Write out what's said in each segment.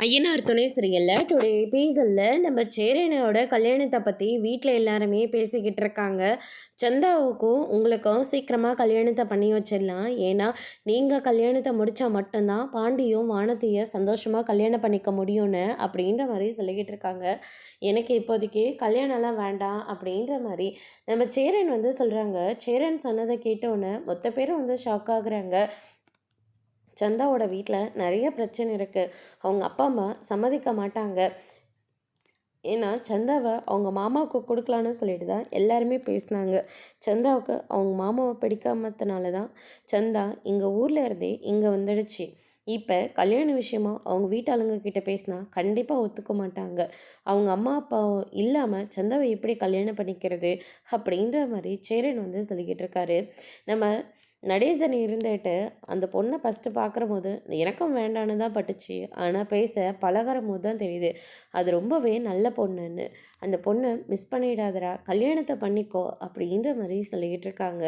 ஐயனார் துணை சீரியலில் டுடே எபிசோடில் நம்ம சேரனோட கல்யாணத்தை பற்றி வீட்டில் எல்லாருமே பேசிக்கிட்டு இருக்காங்க. சந்தாவுக்கும் உங்களுக்கும் சீக்கிரமாக கல்யாணத்தை பண்ணி வச்சிடலாம். ஏன்னா நீங்கள் கல்யாணத்தை முடித்தா மட்டும்தான் பாண்டியும் வானத்தையும் சந்தோஷமாக கல்யாணம் பண்ணிக்க முடியும்னு அப்படின்ற மாதிரி சொல்லிக்கிட்டு இருக்காங்க. எனக்கு இப்போதைக்கு கல்யாணம்லாம் வேண்டாம் அப்படின்ற மாதிரி நம்ம சேரன் சொல்கிறாங்க. சேரன் சொன்னதை கேட்டோன்னே மொத்த பேரும் ஷாக் ஆகுறாங்க. சந்தாவோட வீட்டில் நிறைய பிரச்சனை இருக்குது. அவங்க அப்பா அம்மா சம்மதிக்க மாட்டாங்க. ஏன்னா சந்தாவை அவங்க மாமாவுக்கு கொடுக்கலான்னு சொல்லிட்டு தான் எல்லாருமே பேசினாங்க. சந்தாவுக்கு அவங்க மாமாவை பிடிக்காமத்தினால தான் சந்தா இங்கே ஊரில் இருந்தே இங்கே வந்துடுச்சு. இப்போ கல்யாண விஷயமா அவங்க வீட்டாளுங்க கிட்ட பேசினா கண்டிப்பாக ஒத்துக்க மாட்டாங்க. அவங்க அம்மா அப்பா இல்லாமல் சந்தாவை எப்படி கல்யாணம் பண்ணிக்கிறது அப்படின்ற மாதிரி சேரன் சொல்லிக்கிட்டு இருக்காரு. நம்ம நடேசன் இருந்துட்டு அந்த பொண்ணை ஃபஸ்ட்டு பார்க்குறபோது எனக்கும் வேண்டான்னு தான் பட்டுச்சு. ஆனால் பேச பழகுற போது தான் தெரியுது அது ரொம்பவே நல்ல பொண்ணுன்னு. அந்த பொண்ணை மிஸ் பண்ணிடாதரா, கல்யாணத்தை பண்ணிக்கோ அப்படின்ற மாதிரி சொல்லிக்கிட்டு இருக்காங்க.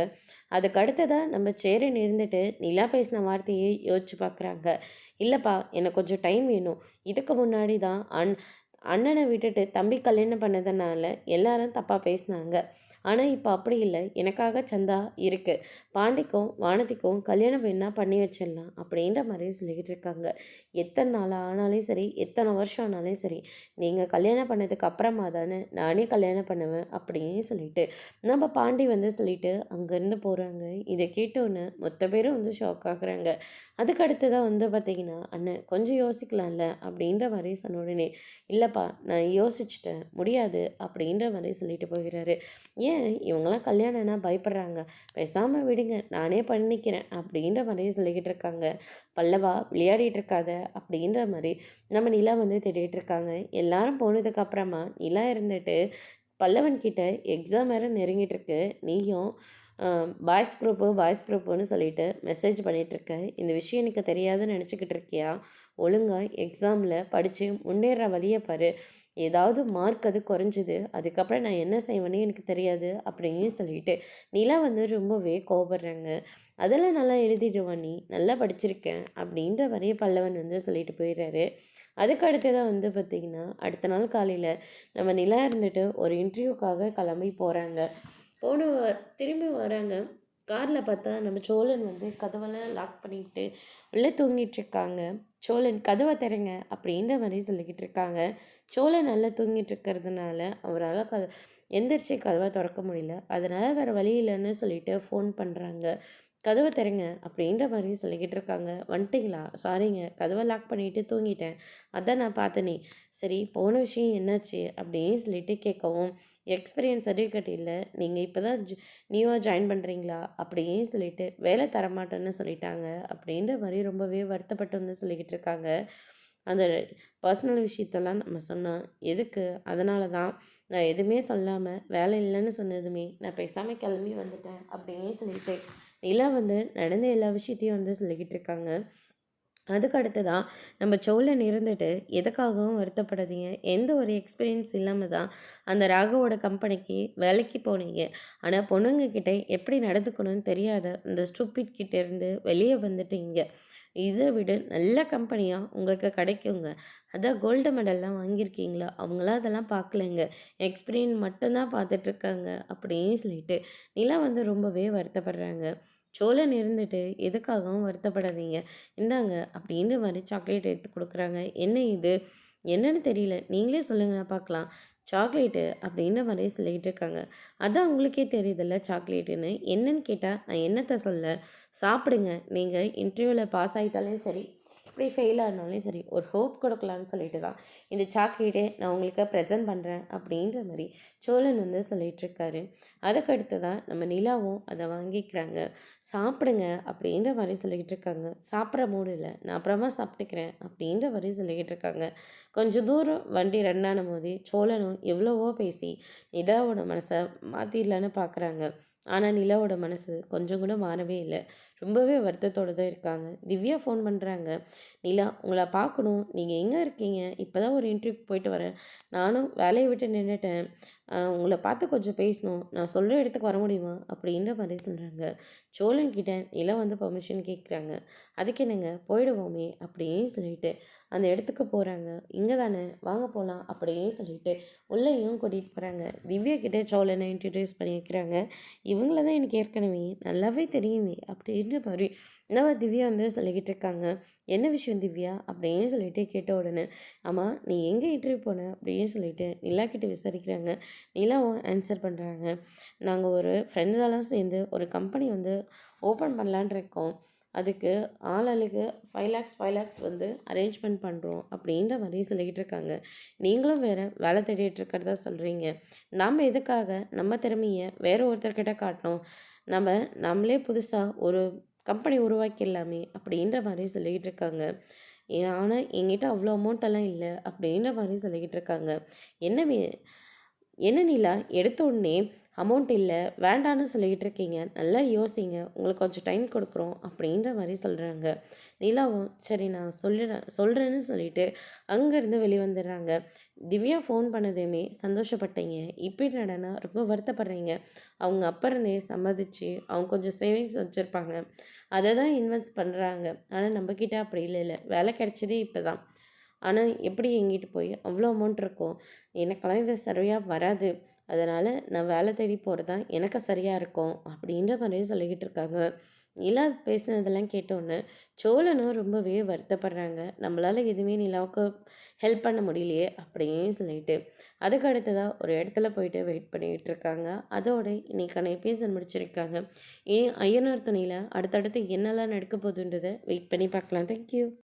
அதுக்கு அடுத்ததாக நம்ம சேரன் இருந்துட்டு நிலா பேசின வார்த்தையை யோசிச்சு பார்க்குறாங்க. இல்லைப்பா, எனக்கு கொஞ்சம் டைம் வேணும். இதுக்கு முன்னாடி தான் அண்ணனை விட்டுட்டு தம்பி கல்யாணம் பண்ணதுனால எல்லாரும் தப்பாக பேசினாங்க. ஆனால் இப்போ அப்படி இல்லை. எனக்காக சந்தா இருக்குது. பாண்டிக்கும் வானதிக்கும் கல்யாணம் வேணா பண்ணி வச்சிடலாம் அப்படின்ற மாதிரி சொல்லிக்கிட்டு இருக்காங்க. எத்தனை நாள் ஆனாலும் சரி, எத்தனை வருஷம் ஆனாலும் சரி, நீங்கள் கல்யாணம் பண்ணதுக்கு அப்புறமா தானே நானே கல்யாணம் பண்ணுவேன் அப்படின்னு சொல்லிட்டு நம்ம பாண்டி சொல்லிட்டு அங்கேருந்து போகிறாங்க. இதை கேட்டோன்னு மொத்த பேரும் ஷாக் ஆகுறாங்க. அதுக்கு அடுத்து தான் பார்த்திங்கன்னா, அண்ணன் கொஞ்சம் யோசிக்கலாம்ல அப்படின்ற மாதிரி சொன்ன உடனே, இல்லைப்பா நான் யோசிச்சுட்டேன், முடியாது அப்படின்ற மாதிரி சொல்லிட்டு போகிறாரு. ஏன் இவங்கெல்லாம் கல்யாணம்னா பயப்படுறாங்க, பேசாமல் விடுங்க நானே பண்ணிக்கிறேன் அப்படின்ற மாதிரி சொல்லிக்கிட்டு இருக்காங்க. பல்லவா விளையாடிட்டு இருக்காத அப்படின்ற மாதிரி நம்ம நிலா தேடிட்டு இருக்காங்க. எல்லாரும் போனதுக்கு அப்புறமா நிலா இருந்துட்டு பல்லவன் கிட்ட எக்ஸாம் வேறு நெருங்கிட்டு இருக்கு, நீயும் பாய்ஸ் குரூப்புன்னு சொல்லிட்டு மெசேஜ் பண்ணிகிட்ருக்க, இந்த விஷயம் எனக்கு தெரியாதுன்னு நினச்சிக்கிட்டு இருக்கியா? ஒழுங்காக எக்ஸாமில் படித்து முன்னேற வழியை பாரு. ஏதாவது மார்க் அது குறைஞ்சிது, அதுக்கப்புறம் நான் என்ன செய்வேன்னு எனக்கு தெரியாது அப்படின்னு சொல்லிட்டு நிலா ரொம்பவே கோபப்படுறாங்க. அதெல்லாம் நல்லா எழுதிடுவான், நீ நல்லா படிச்சிருக்கேன் அப்படின்ற வரைய பல்லவன் சொல்லிட்டு போயிடுறாரு. அதுக்கு அடுத்ததாக பார்த்திங்கன்னா, அடுத்த நாள் காலையில் நம்ம நிலா இருந்துட்டு ஒரு இன்டர்வியூக்காக கிளம்பி போகிறாங்க. திரும்பி வராங்க. காரில் பார்த்தா நம்ம சோழன் கதவெல்லாம் லாக் பண்ணிக்கிட்டு உள்ளே தூங்கிட்டு இருக்காங்க. சோழன் கதவை திறங்க அப்படின்ற மாதிரி சொல்லிக்கிட்டு இருக்காங்க. சோழன் நல்லா தூங்கிட்டு இருக்கிறதுனால அவரால் எந்திரிச்சு கதவை திறக்க முடியல. அதனால் வேறு வழி இல்லைன்னு சொல்லிட்டு ஃபோன் பண்ணுறாங்க. கதவை திறங்க அப்படின்ற மாதிரி சொல்லிக்கிட்டு இருக்காங்க. வந்துட்டிங்களா? சாரிங்க, கதவை லாக் பண்ணிவிட்டு தூங்கிட்டேன், அதான் நான் பார்த்தனே. சரி, போன விஷயம் என்னாச்சு அப்படின்னு சொல்லிட்டு கேட்கவும், எக்ஸ்பீரியன்ஸ் சர்டிஃபிகேட் இல்லை, நீங்கள் இப்போ தான் நியூவாக ஜாயின் பண்ணுறீங்களா அப்படின்னு சொல்லிட்டு வேலை தரமாட்டேன்னு சொல்லிட்டாங்க அப்படின்ற மாதிரி ரொம்பவே வருத்தப்பட்டு சொல்லிக்கிட்டு இருக்காங்க. அந்த பர்சனல் விஷயத்தெல்லாம் நம்ம சொன்னோம் எதுக்கு, அதனால தான் நான் எதுவுமே சொல்லாமல் வேலை இல்லைன்னு சொன்னதுமே நான் பேசாமல் கிளம்பி வந்துட்டேன் அப்படின்னு சொல்லிட்டு நிலா நடந்த எல்லா விஷயத்தையும் சொல்லிக்கிட்டு இருக்காங்க. அதுக்கு அடுத்து தான் நம்ம சோழன் இருந்துட்டு எதுக்காகவும் வருத்தப்படாதீங்க, எந்த ஒரு எக்ஸ்பீரியன்ஸ் இல்லாமல் தான் அந்த ராகவோட கம்பெனிக்கு வேலைக்கு போனீங்க. ஆனால் பொண்ணுங்கக்கிட்ட எப்படி நடந்துக்கணும்னு தெரியாத இந்த ஸ்டூப்பிட் கிட்ட இருந்து வெளியே வந்துட்டீங்க. இதை விட நல்ல கம்பெனியாக உங்களுக்கு கிடைக்குங்க. அதான் கோல்டு மெடல்லாம் வாங்கியிருக்கீங்களா, அவங்களாம் அதெல்லாம் பார்க்கலைங்க, எக்ஸ்பீரியன்ஸ் மட்டும்தான் பார்த்துட்ருக்காங்க அப்படின்னு சொல்லிட்டு நிலா ரொம்பவே வருத்தப்படுறாங்க. சோழன் இருந்துட்டு எதுக்காகவும் வருத்தப்படாதீங்க, இந்தாங்க அப்படின்ற மாதிரி சாக்லேட் எடுத்து கொடுக்குறாங்க. என்ன இது, என்னன்னு தெரியல, நீங்களே சொல்லுங்க பார்க்கலாம். சாக்லேட்டு அப்படின்ற மாதிரி சொல்லிக்கிட்டு இருக்காங்க. அதான் உங்களுக்கே தெரியுதில்ல சாக்லேட்டுன்னு, என்னன்னு கேட்டால் நான் என்னத்தை சொல்ல, சாப்பிடுங்க. நீங்கள் இன்டர்வியூவில் பாஸ் ஆகிட்டாலும் சரி, இப்படி ஃபெயில் ஆனாலும் சரி, ஒரு ஹோப் கொடுக்கலான்னு சொல்லிட்டு தான் இந்த சாக்லேட்டே நான் உங்களுக்கு ப்ரெசென்ட் பண்ணுறேன் அப்படின்ற மாதிரி சோழன் சொல்லிகிட்ருக்காரு. அதுக்கடுத்து தான் நம்ம நிலாவும் அதை வாங்கிக்கிறாங்க. சாப்பிடுங்க அப்படின்ற மாதிரி சொல்லிக்கிட்டு இருக்காங்க. சாப்பிட்ற மூடு இல்லை, நான் அப்புறமா சாப்பிட்டுக்கிறேன் அப்படின்ற மாதிரி சொல்லிக்கிட்டு இருக்காங்க. கொஞ்சம் தூரம் வண்டி ரன் ஆன போதே சோழனும் எவ்வளவோ பேசி நிலாவோட மனசை மாற்றிடலான்னு பார்க்குறாங்க. ஆனால் நிலாவோட மனசு கொஞ்சம் கூட மாறவே இல்லை. ரொம்பவே வருத்தத்தோடு தான் இருக்காங்க. திவ்யா ஃபோன் பண்ணுறாங்க. நிலா, உங்களை பார்க்கணும், நீங்கள் எங்கே இருக்கீங்க? இப்போ தான் ஒரு இன்டர்வியூக்கு போயிட்டு வரேன், நானும் வேலையை விட்டு நின்றுட்டேன், உங்கள பார்த்து கொஞ்சம் பேசணும். நான் சொல்ற இடத்துக்கு வர முடியுமா?" அப்படின்ற மாரி சொல்றாங்க. சோழன் கிட்ட நிலா வந்து பெர்மிஷன் கேட்குறாங்க. "அதுக்கு என்னங்க போயிடுவோமே" அப்படியே சொல்லிட்டு அந்த இடத்துக்கு போறாங்க. "இங்க தானே வாங்க போலாம்" அப்படியே சொல்லிட்டு உள்ளேயும் கூட்டிட்டு போறாங்க. திவ்யா கிட்ட சோழன இன்ட்ரோடியூஸ் பண்ணி வைக்கிறாங்க. "இவங்கள தான் எனக்கு ஏற்கனவே நல்லாவே தெரியுமே" அப்படின்ற மாரி நம்ம திவ்யா வந்து சொல்லிக்கிட்டு இருக்காங்க. "என்ன விஷயம் திவ்யா?" அப்படின்னு சொல்லிட்டு கேட்ட உடனே, "ஆமா நீ எங்கே இன்டர்வியூ போன?" அப்படின்னு சொல்லிட்டு நிலா கிட்ட விசாரிக்கிறாங்க. நிலாவும் ஆன்சர் பண்ணுறாங்க. "நாங்கள் ஒரு ஃப்ரெண்ட்ஸெல்லாம் சேர்ந்து ஒரு கம்பெனி வந்து ஓப்பன் பண்ணலான்னு இருக்கோம். அதுக்கு ஆளாளுக்கு 5,00,000 5,00,000 வந்து அரேஞ்ச்மெண்ட் பண்ணுறோம்" அப்படின்ற மாதிரி சொல்லிக்கிட்டு இருக்காங்க. "நீங்களும் வேற வேலை தேடிட்டு இருக்கிறதா சொல்கிறீங்க. நாம் எதுக்காக நம்ம திறமையை வேற ஒருத்தர்கிட்ட காட்டணும்? நம்ம நம்மளே புதுசாக ஒரு கம்பெனி உருவாக்கிடலாமே" அப்படின்ற மாதிரி சொல்லிக்கிட்டு இருக்காங்க. ஆனா என்கிட்ட அவ்வளோ அமௌண்ட்டெல்லாம் இல்ல அப்படின்ற மாரி சொல்லிக்கிட்டு இருக்காங்க. என்ன வே என்ன நிலா எடுத்த உடனே அமௌண்ட் இல்ல, வேண்டான்னு சொல்லிக்கிட்டு இருக்கீங்க. நல்லா யோசிங்க. உங்களுக்கு கொஞ்சம் டைம் குடுக்குறோம் அப்படின்ற மாரி சொல்றாங்க. நிலாவும் சரி நான் சொல்றேன்னு சொல்லிட்டு அங்கேருந்து வெளிய வந்துடுறாங்க. திவ்யா ஃபோன் பண்ணதுமே சந்தோஷப்பட்டீங்க. இப்ப என்னடான்னா ரொம்ப வருத்தப்படுறீங்க. அவங்க அப்ப இருந்தே சம்மதிச்சு அவங்க கொஞ்சம் சேவிங்ஸ் வச்சிருப்பாங்க. அத தான் இன்வெஸ்ட் பண்றாங்க. ஆனா நம்மகிட்ட அப்படி இல்லைல்ல. வேலை கிடைச்சதே இப்ப தான். ஆனா எப்படி என்கிட்ட போய் அவ்வளோ அமௌண்ட் இருக்கும்? எனக்கெல்லாம் இது சரியா வராது. அதனால நான் வேலை தேடி போறது தான் எனக்கு சரியா இருக்கும். அப்படின்ற மாரி சொல்லிக்கிட்டு இருக்காங்க. நிலா பேசினதெல்லாம் கேட்டோனே, சோழனும் ரொம்பவே வருத்தப்படுறாங்க. நம்மளால எதுவுமே நிலாவுக்கு ஹெல்ப் பண்ண முடியலையே அப்படின்னு சொல்லிட்டு. அதுக்கு அடுத்ததா ஒரு இடத்துல போயிட்டு வெயிட் பண்ணிட்டு இருக்காங்க. அதோட இன்னைக்கான எபிசோட் முடிச்சிருக்காங்க. இனி ஐயனார் துணையில அடுத்தடுத்து என்னலாம் நடக்க போகுதுன்றத வெயிட் பண்ணி பார்க்கலாம். Thank you.